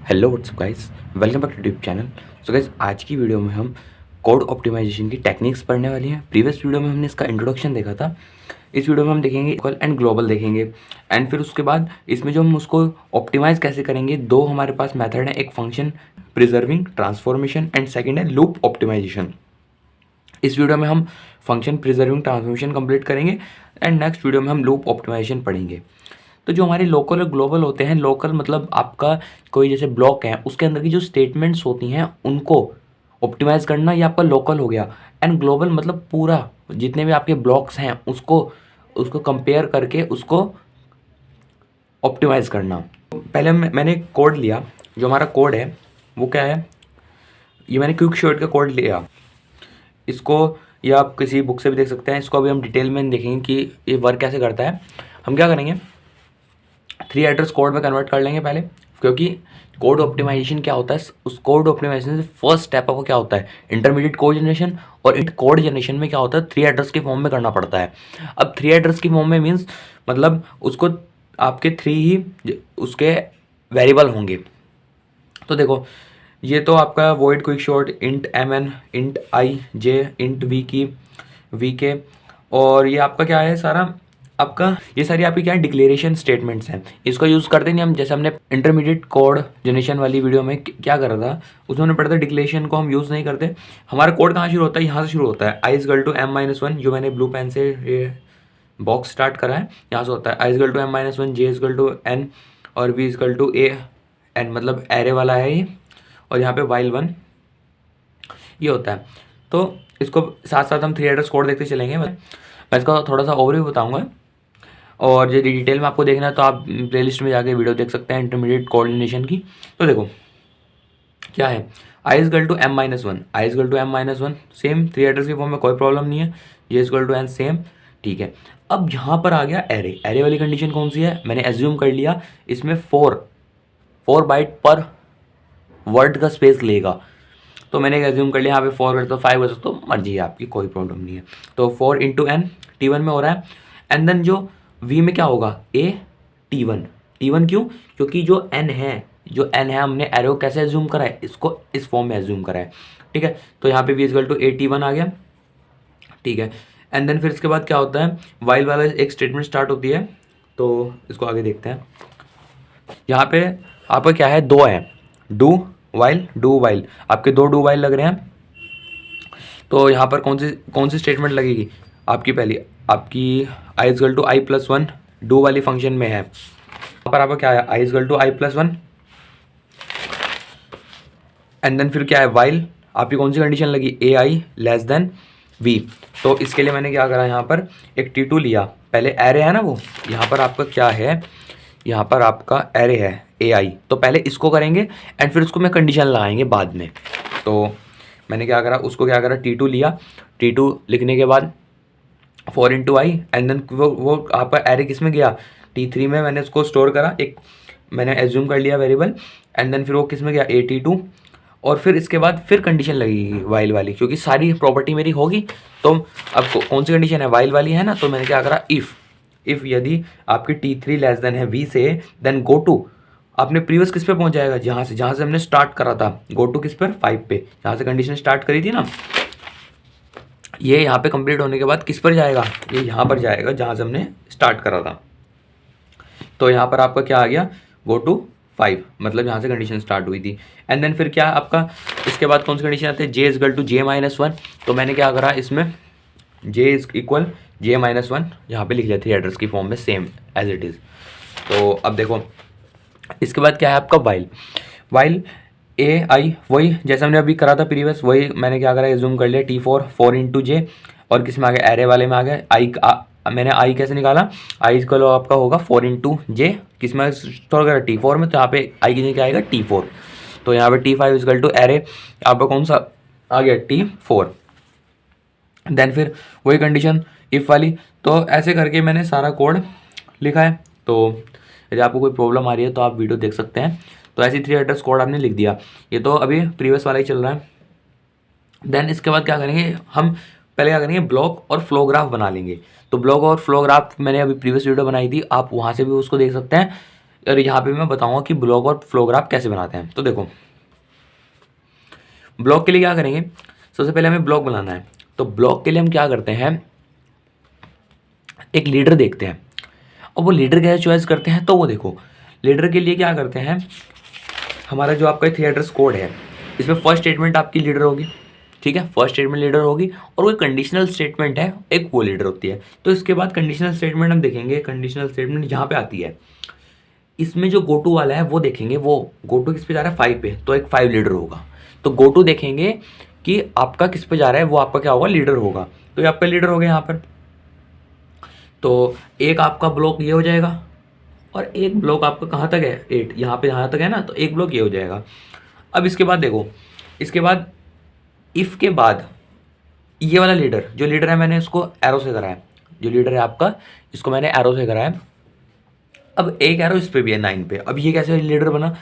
Hello what's up guys, welcome back to YouTube channel. So guys, आज की video में हम कोड ऑप्टिमाइजेशन की टेक्निक्स पढ़ने वाली हैं। प्रीवियस वीडियो में हमने इसका इंट्रोडक्शन देखा था। इस वीडियो में हम देखेंगे इक्वल एंड ग्लोबल देखेंगे, एंड फिर उसके बाद इसमें जो हम उसको ऑप्टिमाइज कैसे करेंगे, दो हमारे पास मेथड है, एक function preserving transformation and second है लूप ऑप्टिमाइजेशन। इस वीडियो में हम फंक्शन प्रिजर्विंग ट्रांसफॉर्मेशन कंप्लीट करेंगे एंड नेक्स्ट वीडियो में हम लूप ऑप्टिमाइजेशन पढ़ेंगे। तो जो हमारे लोकल और ग्लोबल होते हैं, लोकल मतलब आपका कोई जैसे ब्लॉक है, उसके अंदर की जो स्टेटमेंट्स होती हैं उनको ऑप्टिमाइज करना, ये आपका लोकल हो गया। एंड ग्लोबल मतलब पूरा जितने भी आपके ब्लॉक्स हैं उसको उसको कंपेयर करके उसको ऑप्टिमाइज करना। पहले मैंने कोड लिया, जो हमारा कोड है वो क्या है, ये मैंने क्विक शॉर्ट का कोड लिया। इसको या आप किसी बुक से भी देख सकते हैं। इसको अभी हम डिटेल में देखेंगे कि ये वर्क कैसे करता है। हम क्या करेंगे, 3 एड्रेस कोड में कन्वर्ट कर लेंगे पहले, क्योंकि कोड ऑप्टिमाइजेशन क्या होता है, उस कोड ऑप्टिमाइजेशन से फर्स्ट स्टेप आपको क्या होता है, इंटरमीडिएट कोड जनरेशन। और इन कोड जनरेशन में क्या होता है, 3 एड्रेस के फॉर्म में करना पड़ता है। अब 3 एड्रेस की फॉर्म में मीन्स मतलब उसको आपके 3 ही उसके वेरिएबल होंगे। तो देखो, ये तो आपका void quick short int mn int ij int v k, और ये आपका क्या है सारा, आपका ये सारी आपकी क्या है, डिक्लेरेशन स्टेटमेंट्स हैं। इसको यूज़ करते नहीं हम, जैसे हमने इंटरमीडिएट कोड जनरेशन वाली वीडियो में क्या करा था, उसमें हमने पढ़ा था डिक्लेरेशन को हम यूज़ नहीं करते। हमारा कोड कहाँ शुरू होता है, यहाँ से शुरू होता है। i=m-1, जो मैंने ब्लू पेन से ये बॉक्स स्टार्ट करा है, यहाँ से होता है i=m-1, j=n और v=a n, मतलब एरे वाला है ये। और यहाँ पे while 1 ये होता है। तो इसको साथ साथ हम 3 एड्रेस कोड देखते चलेंगे। मैं इसका थोड़ा सा ओवरव्यू बताऊंगा, और यदि डिटेल में आपको देखना है तो आप प्लेलिस्ट में जाके वीडियो देख सकते हैं इंटरमीडिएट कोऑर्डिनेशन की। तो देखो क्या है, i=m-1, i=m-1 सेम 3 एड्रेस के फॉर्म में, कोई प्रॉब्लम नहीं है। j=n सेम, ठीक है। अब यहाँ पर आ गया एरे। एरे वाली कंडीशन कौन सी है, मैंने एज्यूम कर लिया इसमें 4 बाइट पर वर्ड का स्पेस लेगा। तो मैंने एज्यूम कर लिया यहाँ पे 4 कर तो 5 कर सकते, तो मर्जी है आपकी, कोई प्रॉब्लम नहीं है। तो 4 × n t1 में हो रहा है। एंड देन जो v में क्या होगा, a t1 क्यों, क्योंकि जो n है हमने एरो कैसे एज्यूम करा है, इसको इस फॉर्म में एज्यूम करा है, ठीक है। तो यहाँ पे v = a t1 आ गया, ठीक है। एंड देन फिर इसके बाद क्या होता है, वाइल वाला एक स्टेटमेंट स्टार्ट होती है। तो इसको आगे देखते हैं। यहाँ पे आपका क्या है, 2 है, डू वाइल आपके 2 डू वाइल लग रहे हैं। तो यहाँ पर कौन सी स्टेटमेंट लगेगी, आपकी पहली आपकी i=i+1 डू वाली फंक्शन में है। यहाँ पर आपका क्या है, i=i+1 एंड देन फिर क्या है, वाइल आपकी कौन सी कंडीशन लगी, ai v। तो इसके लिए मैंने क्या करा, यहाँ पर एक t2 लिया। पहले एरे है ना वो, यहाँ पर आपका क्या है, यहाँ पर आपका एरे है ai, तो पहले इसको करेंगे एंड फिर उसको मैं कंडीशन लगाएंगे बाद में। तो मैंने क्या करा, उसको क्या करा, t2 लिया। t2 लिखने के बाद 4 × i एंड देन वो आपका एरे किस में गया, t3 में। मैंने उसको स्टोर करा, एक मैंने एज्यूम कर लिया वेरिएबल, एंड देन फिर वो किस में गया, at2। और फिर इसके बाद फिर कंडीशन लगेगी वाइल वाली, क्योंकि सारी प्रॉपर्टी मेरी होगी। तो अब कौन सी कंडीशन है, वाइल वाली है ना। तो मैंने क्या करा, इफ़ यदि आपकी t3 < है v से, देन गो टू, आपने प्रीवियस किस पे पहुंच जाएगा, जहाँ से हमने स्टार्ट करा था, गो टू किस पर, 5 पे, जहाँ से कंडीशन स्टार्ट करी थी ना। ये यहाँ पे कंप्लीट होने के बाद किस पर जाएगा, ये यहाँ पर जाएगा जहाँ से हमने स्टार्ट करा था। तो यहाँ पर आपका क्या आ गया, गो टू 5, मतलब यहाँ से कंडीशन स्टार्ट हुई थी। एंड देन फिर क्या आपका इसके बाद कौन सी कंडीशन आती है, j=j-1। तो मैंने क्या करा, इसमें j=j-1 यहाँ पे लिख लिया थी एड्रेस की फॉर्म में, सेम एज इट इज़। तो अब देखो इसके बाद क्या है आपका वाइल ai, वही जैसे हमने अभी करा था प्रीवियस, वही मैंने क्या करा, जूम कर लिया t4 4 × j, और किस में आ गया, एरे वाले में आ गया। मैंने आई कैसे निकाला, आई को आपका होगा 4 × j, किस में स्टोर करा, t4 में। तो यहाँ पे आई की क्या आएगा, t4। तो यहाँ पे t5 = एरे आपका कौन सा आ गया, t4। देन फिर वही कंडीशन इफ़ वाली। तो ऐसे करके मैंने सारा कोड लिखा है। तो यदि आपको कोई प्रॉब्लम आ रही है तो आप वीडियो देख सकते हैं। तो ऐसी 3 एड्रेस कोड आपने लिख दिया। ये तो अभी प्रीवियस वाला ही चल रहा है। देन इसके बाद क्या करेंगे, हम पहले क्या करेंगे, ब्लॉक और फ्लो ग्राफ बना लेंगे। तो ब्लॉक और फ्लो ग्राफ मैंने अभी प्रीवियस वीडियो बनाई थी, आप वहाँ से भी उसको देख सकते हैं। और यहाँ पे मैं बताऊंगा कि ब्लॉक और फ्लो ग्राफ कैसे बनाते हैं। तो देखो, ब्लॉक के लिए क्या करेंगे, सबसे पहले हमें ब्लॉक बनाना है। तो ब्लॉक के लिए हम क्या करते हैं, एक लीडर देखते हैं, और वो लीडर कैसे चॉइस करते हैं। तो वो देखो, लीडर के लिए क्या करते हैं, हमारा जो आपका 3 एड्रेस कोड है, इसमें फर्स्ट स्टेटमेंट आपकी लीडर होगी, ठीक है, फर्स्ट स्टेटमेंट लीडर होगी, और वो कंडीशनल स्टेटमेंट है, एक वो लीडर होती है। तो इसके बाद कंडीशनल स्टेटमेंट हम देखेंगे, कंडीशनल स्टेटमेंट यहाँ पे आती है, इसमें जो गोटू वाला है वो देखेंगे, वो गोटू किस पे जा रहा है, 5 पे, तो एक 5 लीडर होगा। तो गोटू देखेंगे कि आपका किस पे जा रहा है, वो आपका क्या होगा, लीडर होगा। तो ये आपका लीडर हो गया यहाँ पर। तो एक आपका ब्लॉक ये हो जाएगा, और एक ब्लॉक आपका कहाँ तक है, 8, यहाँ पे यहाँ तक है ना, तो एक ब्लॉक ये हो जाएगा। अब इसके बाद देखो, इसके बाद इफ़ के बाद ये वाला लीडर, जो लीडर है मैंने इसको एरो से करा है, जो लीडर है आपका इसको मैंने एरो से करा है। अब एक एरो इस पे भी है 9 पे। अब ये कैसे लीडर बना,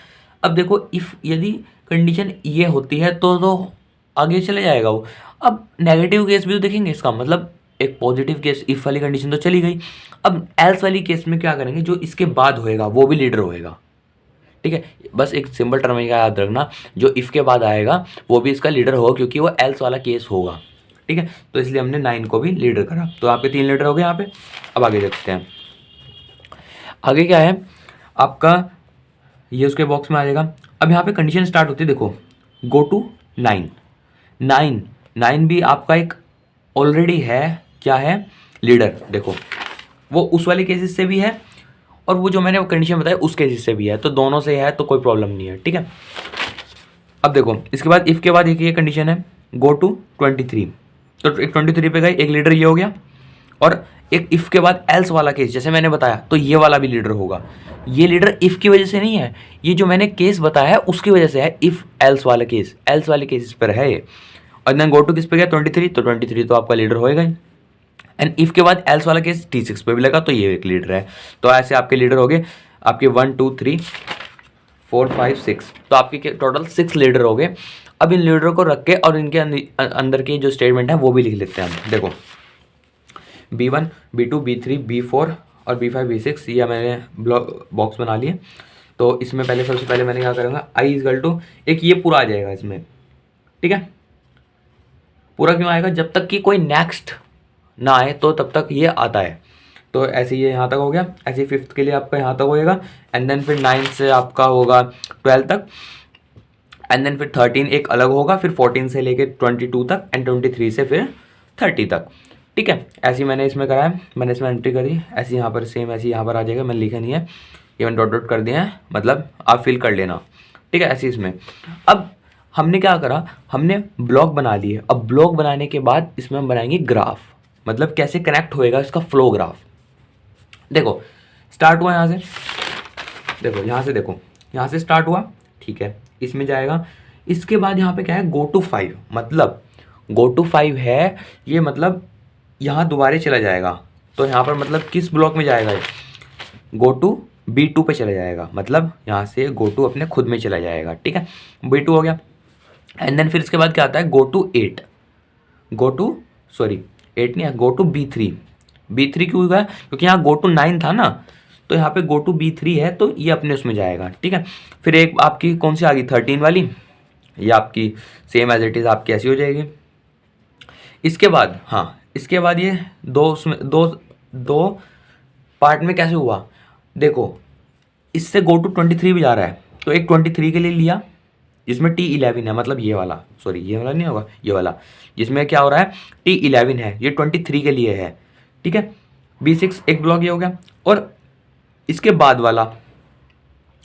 अब देखो इफ़ यदि कंडीशन ये होती है तो आगे चले जाएगा वो। अब नेगेटिव केस भी तो देखेंगे, इसका मतलब एक पॉजिटिव केस, इफ़ वाली कंडीशन तो चली गई। अब एल्स वाली केस में क्या करेंगे, जो इसके बाद होएगा वो भी लीडर होएगा, ठीक है। बस एक सिंपल टर्म का याद रखना, जो इफ़ के बाद आएगा वो भी इसका लीडर होगा, क्योंकि वो एल्स वाला केस होगा, ठीक है। तो इसलिए हमने 9 को भी लीडर करा। तो आपके 3 लीडर हो गए यहाँ पे। अब आगे देखते हैं, आगे क्या है आपका, ये उसके बॉक्स में आ जाएगा। अब यहाँ पे कंडीशन स्टार्ट होती है, देखो गो टू 9, 9 भी आपका एक ऑलरेडी है, क्या है, लीडर। देखो वो उस वाले केसेस से भी है, और वो जो मैंने वो कंडीशन बताया उस केसेस से भी है, तो दोनों से है, तो कोई प्रॉब्लम नहीं है, ठीक है। अब देखो इसके बाद इफ़ के बाद एक ये कंडीशन है, गो टू 23, तो एक 23 पे गए, एक लीडर ये हो गया। और एक इफ़ के बाद एल्स वाला केस जैसे मैंने बताया, तो ये वाला भी लीडर होगा। ये लीडर इफ़ की वजह से नहीं है, ये जो मैंने केस बताया है उसकी वजह से है, इफ़ एल्स वाला केस, एल्स वाले केसेस पर है ये। और देन गो टू किस पे गया, 23, तो 23 तो आपका लीडर होएगा ही। एंड इफ़ के बाद एल्स वाला केस T6 पे भी लगा, तो ये एक लीडर है। तो ऐसे आपके लीडर हो गए आपके 1 2 3 4 5 6, तो आपके टोटल 6 लीडर हो गए। अब इन लीडरों को रख के और इनके अंदर के जो स्टेटमेंट है वो भी लिख लेते हैं हम। देखो B1 B2 B3 B4 और B5 B6, ये मैंने ब्लॉक बॉक्स बना लिए। तो इसमें पहले सबसे पहले मैंने क्या करूँगा, I इक्वल टू एक ये पूरा आ जाएगा इसमें, ठीक है। पूरा क्यों आएगा, जब तक कि कोई नेक्स्ट ना आए तो तब तक ये आता है। तो ऐसे ये यहाँ तक हो गया, ऐसे 5th के लिए आपका यहाँ तक होएगा, एंड देन फिर 9 से आपका होगा 12 तक, एंड देन फिर 13 एक अलग होगा, फिर 14 से लेके 22 तक, एंड 23 से फिर 30 तक, ठीक है। ऐसे ही मैंने इसमें करा है, मैंने इसमें एंट्री करी, ऐसे यहाँ पर सेम ऐसे यहाँ पर आ जाएगा, मैंने लिखा नहीं है, ये मैंने डॉट डॉट कर दिया है, मतलब आप फिल कर लेना, ठीक है। ऐसे इसमें अब हमने क्या करा, हमने ब्लॉक बना लिए। अब ब्लॉक बनाने के बाद इसमें हम बनाएंगे ग्राफ, मतलब कैसे कनेक्ट होएगा इसका फ्लो ग्राफ। देखो स्टार्ट हुआ यहाँ से, देखो यहाँ से, देखो यहाँ से स्टार्ट हुआ, ठीक है, इसमें जाएगा। इसके बाद यहाँ पे क्या है, गो टू 5, मतलब गो टू 5 है ये, मतलब यहाँ दोबारा चला जाएगा। तो यहाँ पर मतलब किस ब्लॉक में जाएगा, गो टू B2 पे चला जाएगा, मतलब यहाँ से गो टू अपने खुद में चला जाएगा, ठीक है। B2 हो गया, एंड देन फिर इसके बाद क्या आता है, गो टू 8, गो टू 8 नहीं है, गो टू B3। B3 क्यों हुआ, क्योंकि यहाँ गो टू 9 था ना, तो यहाँ पे गो टू B3 है, तो ये अपने उसमें जाएगा, ठीक है। फिर एक आपकी कौन सी आ गई, 13 वाली, ये आपकी सेम एज इट इज़ आपकी ऐसी हो जाएगी। इसके बाद हाँ, इसके बाद ये दो उसमें दो पार्ट में कैसे हुआ, देखो इससे गो टू 23 भी जा रहा है, तो एक 23 के लिए लिया जिसमें T11 है, मतलब ये वाला, ये वाला नहीं होगा, ये वाला जिसमें क्या हो रहा है, T11 है, ये 23 के लिए है, ठीक है। B6 एक ब्लॉक ये हो गया, और इसके बाद वाला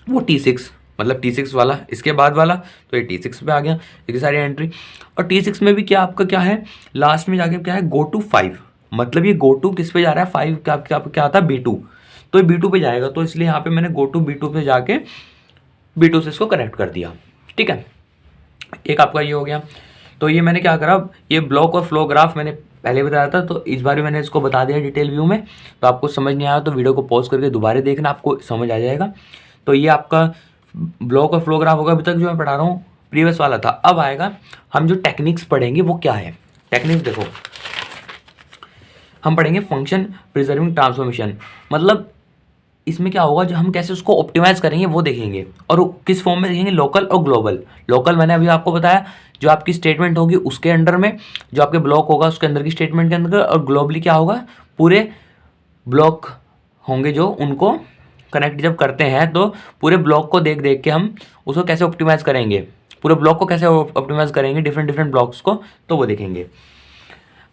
वो T6, मतलब T6 वाला, इसके बाद वाला, तो ये T6 पे आ गया, इसकी सारी एंट्री। और T6 में भी क्या आपका क्या है, लास्ट में जाके क्या है, गो टू 5, मतलब ये गो टू किस पे जा रहा है, 5 क्या आता है, B2, तो ये B2 पे जाएगा। तो इसलिए यहाँ पे मैंने गो टू B2 पे जाके B2 से इसको कनेक्ट कर दिया, ठीक है। एक आपका ये हो गया। तो ये मैंने क्या करा, ये ब्लॉक और फ्लो ग्राफ मैंने पहले बताया था, तो इस बार मैंने इसको बता दिया डिटेल व्यू में। तो आपको समझ नहीं आया तो वीडियो को पॉज करके दोबारा देखना, आपको समझ आ जाएगा। तो ये आपका ब्लॉक और फ्लो ग्राफ होगा, अभी तक जो मैं पढ़ा रहा हूँ प्रीवियस वाला था। अब आएगा हम जो टेक्निक्स पढ़ेंगे वो क्या है। टेक्निक्स देखो, हम पढ़ेंगे फंक्शन प्रिजर्विंग ट्रांसफॉर्मेशन, मतलब इसमें क्या होगा, जो हम कैसे उसको ऑप्टिमाइज़ करेंगे वो देखेंगे, और किस फॉर्म में देखेंगे, लोकल और ग्लोबल। लोकल मैंने अभी आपको बताया, जो आपकी स्टेटमेंट होगी उसके अंडर में, जो आपके ब्लॉक होगा उसके अंदर की स्टेटमेंट के अंदर, और ग्लोबली क्या होगा, पूरे ब्लॉक होंगे जो उनको कनेक्ट जब करते हैं तो पूरे ब्लॉक को देख देख के हम उसको कैसे ऑप्टिमाइज़ करेंगे, पूरे ब्लॉक को कैसे ऑप्टिमाइज़ करेंगे, डिफरेंट डिफरेंट ब्लॉक्स को, तो वो देखेंगे।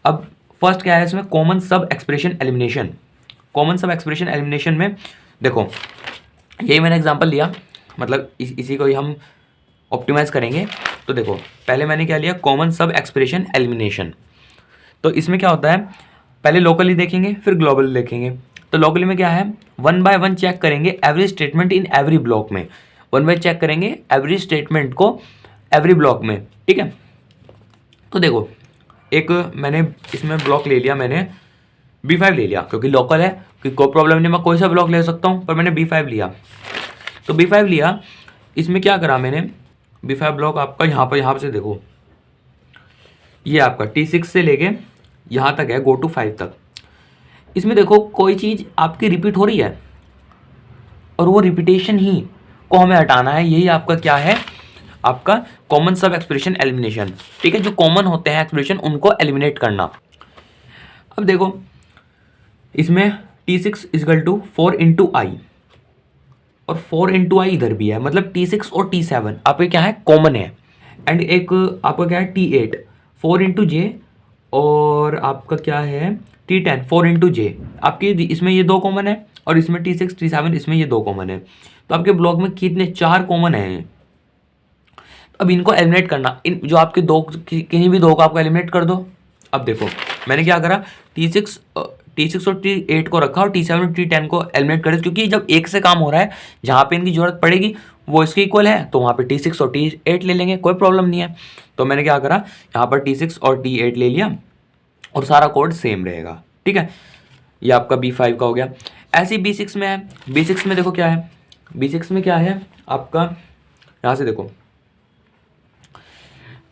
अब फर्स्ट क्या है इसमें, common sub expression elimination. Common sub expression elimination में देखो, यही मैंने एग्जांपल लिया, मतलब इसी को ही हम ऑप्टिमाइज़ करेंगे। तो देखो पहले मैंने क्या लिया, कॉमन सब एक्सप्रेशन एलिमिनेशन। तो इसमें क्या होता है, पहले लोकली देखेंगे फिर ग्लोबली देखेंगे। तो लोकली में क्या है, 1 बाय 1 चेक करेंगे every statement in every block में, 1 बाय चेक करेंगे एवरी स्टेटमेंट को एवरी ब्लॉक में, ठीक है। तो देखो एक मैंने इसमें ब्लॉक ले लिया, मैंने B5 ले लिया, क्योंकि लोकल है कि कोई प्रॉब्लम नहीं, मैं कोई सा ब्लॉक ले सकता हूँ, पर मैंने B5 लिया। तो B5 लिया, इसमें क्या करा मैंने, B5 ब्लॉक आपका यहाँ से देखो, ये आपका T6 से लेके यहाँ तक है, गो टू 5 तक। इसमें देखो कोई चीज़ आपकी रिपीट हो रही है, और वो रिपीटेशन ही को हमें हटाना है, यही आपका क्या है, आपका कॉमन सब एक्सप्रेशन एलिमिनेशन, ठीक है। जो कॉमन होते हैं एक्सप्रेशन उनको एलिमिनेट करना। अब देखो इसमें T6 इजकल टू 4 इंटू आई, और 4 इंटू आई इधर भी है, मतलब T6 और T7 आपके क्या है, कॉमन है। एंड एक आपका क्या है, T8 4 इंटू जे, और आपका क्या है T10 4 इंटू जे, आपके इसमें ये दो कॉमन है, और इसमें T6 T7 इसमें ये दो कॉमन है। तो आपके ब्लॉक में कितने, 4 कॉमन है। अब इनको एलिमिनेट करना, इन जो आपके दो किन्हीं भी दो को आपको एलिमिनेट कर दो। अब देखो मैंने क्या करा, T6 और T8 को रखा और T7 और T10 को एलिमिनेट कर, क्योंकि जब एक से काम हो रहा है, जहाँ पे इनकी जरूरत पड़ेगी वो इसके इक्वल है, तो वहाँ पे T6 और T8 ले लेंगे, कोई प्रॉब्लम नहीं है। तो मैंने क्या करा, यहाँ पर T6 और T8 ले लिया, और सारा कोड सेम रहेगा, ठीक है। ये आपका B5 का हो गया। ऐसे ही B6 में है, B6 में देखो क्या है, B6 में क्या है आपका, यहाँ से देखो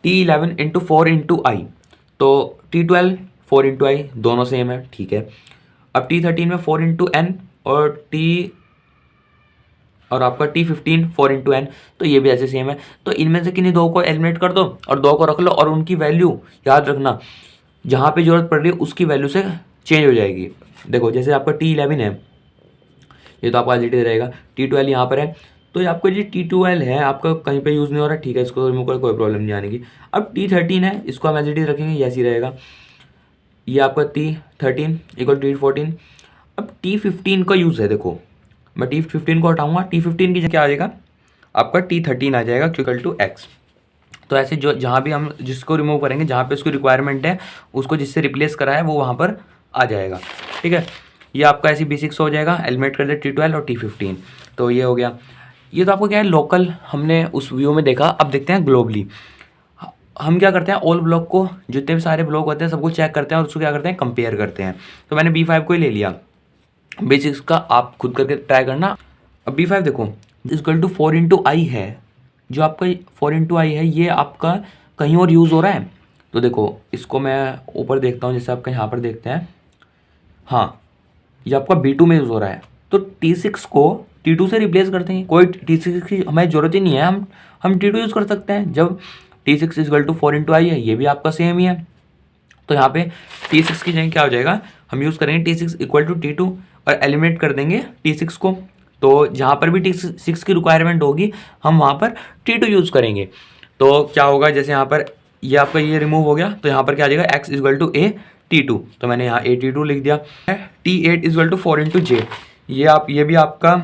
T11 इंटू 4 इंटू आई, तो T12 4 इंटू आई दोनों सेम है, ठीक है। अब T13 में 4 इंटू एन, और आपका T15 4 इंटू एन, तो ये भी ऐसे सेम है। तो इनमें से किन्हीं दो को एलिमिनेट कर दो और दो को रख लो, और उनकी वैल्यू याद रखना, जहाँ पे जरूरत पड़ रही है उसकी वैल्यू से चेंज हो जाएगी। देखो जैसे आपका T11 है, ये तो आपका एज इट इज रहेगा। T12 यहाँ पर है, तो ये आपका जो T12 है आपका कहीं पे यूज़ नहीं हो रहा, ठीक है, इसको रिमूव कर, कोई प्रॉब्लम नहीं आने की। अब T13 है, इसको हम एज इट इज रखेंगे, ये ऐसे ही रहेगा। ये आपका T13 इक्वल T14। अब T15 का यूज़ है, देखो मैं T15 को हटाऊंगा, T15 की जगह क्या आ जाएगा आपका T13 आ जाएगा, इक्वल टू एक्स। तो ऐसे जो जहाँ भी हम जिसको रिमूव करेंगे, जहाँ पे उसकी रिक्वायरमेंट है, उसको जिससे रिप्लेस करा है वो वहाँ पर आ जाएगा, ठीक है। ये आपका ऐसी B6 हो जाएगा, एलिमिनेट कर दे T12 और T15, तो ये हो गया। ये तो आपको क्या है, लोकल हमने उस व्यू में देखा। अब देखते हैं ग्लोबली। हम क्या करते हैं, ऑल ब्लॉक को, जितने भी सारे ब्लॉक होते हैं सबको चेक करते हैं, और उसको क्या करते हैं, कंपेयर करते हैं। तो मैंने B5 को ही ले लिया, B6 का आप खुद करके ट्राई करना। अब B5 देखो इक्वल टू 4 इंटू आई है, जो आपका 4 इंटू आई है, ये आपका कहीं और यूज़ हो रहा है। तो देखो इसको मैं ऊपर देखता हूँ, जैसे आपका यहाँ पर देखते हैं, हाँ ये आपका B2 में यूज़ हो रहा है। तो T6 को T2 से रिप्लेस करते हैं, कोई T6 की हमें ज़रूरत ही नहीं है, हम T2 यूज़ कर सकते हैं। जब T6 इक्वल टू 4 इंटू आई है, ये भी आपका सेम ही है, तो यहाँ पे T6 की जगह क्या हो जाएगा, हम यूज़ करेंगे T6 इक्वल टू T2 और एलिमिनेट कर देंगे T6 को। तो जहाँ पर भी T6 की रिक्वायरमेंट होगी हम वहाँ पर T2 यूज़ करेंगे। तो क्या होगा, जैसे यहाँ पर ये आपका ये रिमूव हो गया, तो यहाँ पर क्या आ जाएगा, x equal to A T2, तो मैंने यहाँ A T2 लिख दिया। T8 इक्वल टू 4 इंटू जे, ये भी आपका,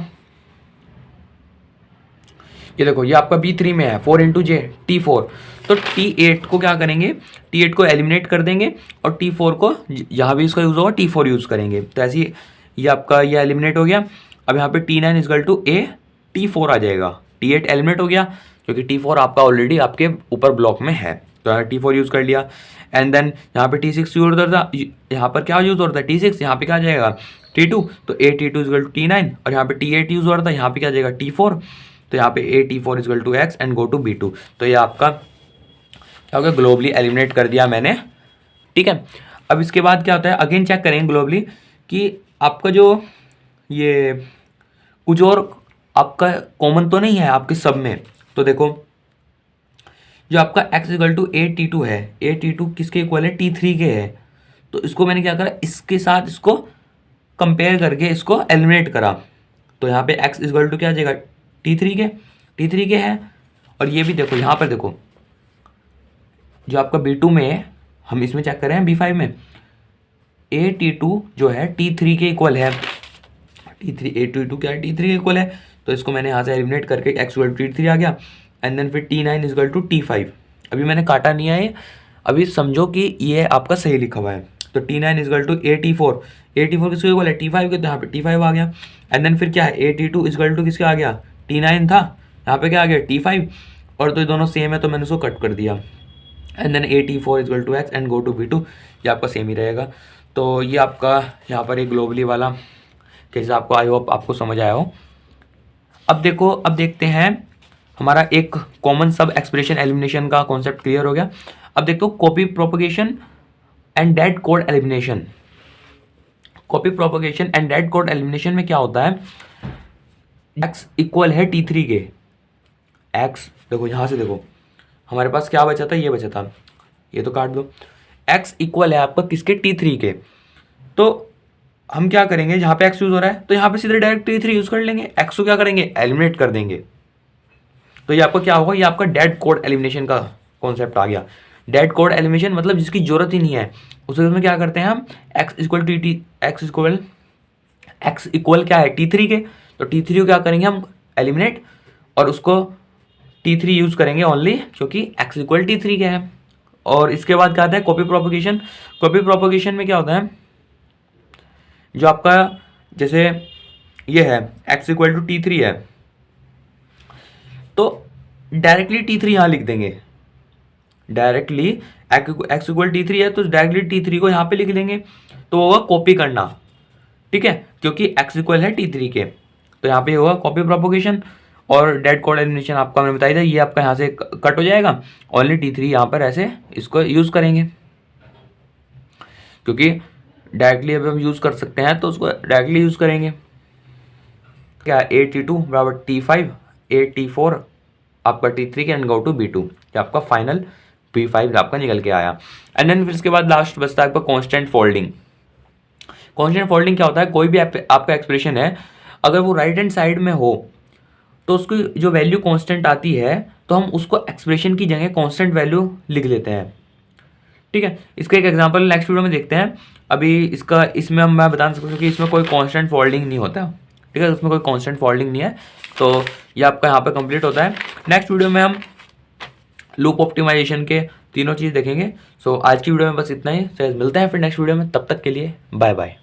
ये देखो ये आपका B3 में है 4 इंटू जे T4। तो T8 को क्या करेंगे, T8 को एलिमिनेट कर देंगे, और T4 को यहाँ भी इसका यूज़ होगा, T4 यूज़ करेंगे। तो ऐसे ही ये आपका ये एलिमिनेट हो गया। अब यहाँ पे T9 equal to A T4 आ जाएगा, T8 एलिमिनेट हो गया, क्योंकि T4 आपका ऑलरेडी आपके ऊपर ब्लॉक में है, तो यहाँ T4 यूज़ कर लिया। एंड देन यहाँ पे T6 यूज़ होता था, यहाँ पर क्या यूज़ होता है T6, यहाँ पे क्या आ जाएगा T2, तो A T2 equal to T9, और यहाँ पे T8 यूज़ हो रहा था, यहाँ पे क्या आ जाएगा T4, तो यहाँ पे A T4 equal to x and go to B2। तो ये आपका क्या हो गया, ग्लोबली एलिमिनेट कर दिया मैंने, ठीक है। अब इसके बाद क्या होता है, अगेन चेक करेंगे ग्लोबली कि आपका जो ये कुछ और आपका कॉमन तो नहीं है आपके सब में। तो देखो जो आपका x equal to a t two है, ए टी टू किसके इक्वल है, टी थ्री के है। तो इसको मैंने क्या करा, इसके साथ इसको कंपेयर करके इसको एलिमिनेट करा। तो यहाँ पे x इक्वल टू क्या आ जाएगा, टी थ्री के है। और ये भी देखो यहाँ पर देखो जो आपका B2 में है, हम इसमें चेक करें B5 में ए टी टू जो है T3 के इक्वल है, T3 ए टी टू क्या है, T3 के इक्वल है। तो इसको मैंने यहाँ से एलिमिनेट करके x इक्वल टू T3 आ गया। एंड देन फिर T9 इक्वल टू T5। अभी मैंने काटा नहीं है, अभी समझो कि ये आपका सही लिखा हुआ है। तो T9 equal to A T4, A T4 किसके इक्वल है, T5 के, तो यहाँ पे T5 आ गया। एंड देन फिर क्या है, A T2 इक्वल टू किसका आ गया, T9 था, यहाँ पे क्या आ गया T5। और तो ये दोनों सेम है तो मैंने उसको कट कर दिया। And then A T4 equal to x and go to B2, ये आपका सेम ही रहेगा। तो ये आपका यहाँ पर एक ग्लोबली वाला केस आपको, आई होप आपको समझ आया हो। अब देखो, अब देखते हैं हमारा एक कॉमन सब एक्सप्रेशन एलिमिनेशन का कॉन्सेप्ट क्लियर हो गया। अब देखो copy propagation and dead code elimination. Copy propagation and dead code elimination में क्या होता है, x इक्वल है T3 के, x देखो यहाँ से देखो हमारे पास क्या बचा था, ये बचा था, ये तो काट दो। x इक्वल है आपका किसके, T3 के। तो हम क्या करेंगे, जहाँ पे x यूज़ हो रहा है तो यहाँ पे सीधे डायरेक्ट T3 यूज़ कर लेंगे, x को क्या करेंगे, एलिमिनेट कर देंगे। तो ये आपका क्या होगा, ये आपका डेड कोड एलिमिनेशन का कॉन्सेप्ट आ गया। डेड कोड एलिमिनेशन मतलब जिसकी जरूरत ही नहीं है, उसमें क्या करते हैं हम, x इक्वल क्या है, T3 के। तो T3 को क्या करेंगे हम, एलिमिनेट, और उसको T3 यूज़ करेंगे ओनली क्योंकि x इक्वल T3 के है। और इसके बाद क्या आता है, कॉपी प्रोपगेशन। कॉपी प्रोपगेशन में क्या होता है, जो आपका जैसे ये है x इक्वल टू T3 है, तो डायरेक्टली T3 यहाँ लिख देंगे, डायरेक्टली x इक्वल T3 है तो डायरेक्टली T3 को यहाँ पे लिख देंगे। तो होगा कॉपी करना, ठीक है, क्योंकि x इक्वल है T3 के। तो यहाँ पे होगा कॉपी प्रोपगेशन। और डेड कोड एलिमिनेशन आपका मैंने बताया था, ये आपका यहाँ से कट हो जाएगा, ओनली T3 यहाँ पर ऐसे इसको यूज़ करेंगे, क्योंकि डायरेक्टली अभी हम यूज़ कर सकते हैं तो उसको डायरेक्टली यूज़ करेंगे। क्या, A T2 बराबर T5, A T4 आपका T3 के, एंड गो टू B2, ये आपका फाइनल B5 आपका निकल के आया। एंड देन फिर इसके बाद लास्ट बचता है आपका कॉन्स्टेंट फोल्डिंग। कॉन्स्टेंट फोल्डिंग क्या होता है, कोई भी आपका एक्सप्रेशन है अगर वो राइट हैंड साइड में हो तो उसकी जो वैल्यू कांस्टेंट आती है तो हम उसको एक्सप्रेशन की जगह कांस्टेंट वैल्यू लिख लेते हैं, ठीक है। इसका एक एग्जांपल नेक्स्ट वीडियो में देखते हैं। अभी इसका इसमें मैं बता सकता हूँ कि इसमें कोई कांस्टेंट फोल्डिंग नहीं होता, ठीक है, उसमें कोई कांस्टेंट फोल्डिंग नहीं है। तो ये आपका यहाँ पे कंप्लीट होता है। नेक्स्ट वीडियो में हम लूप ऑप्टिमाइजेशन के तीनों चीज़ देखेंगे। सो आज की वीडियो में बस इतना ही, शायद मिलते हैं फिर नेक्स्ट वीडियो में, तब तक के लिए बाय बाय।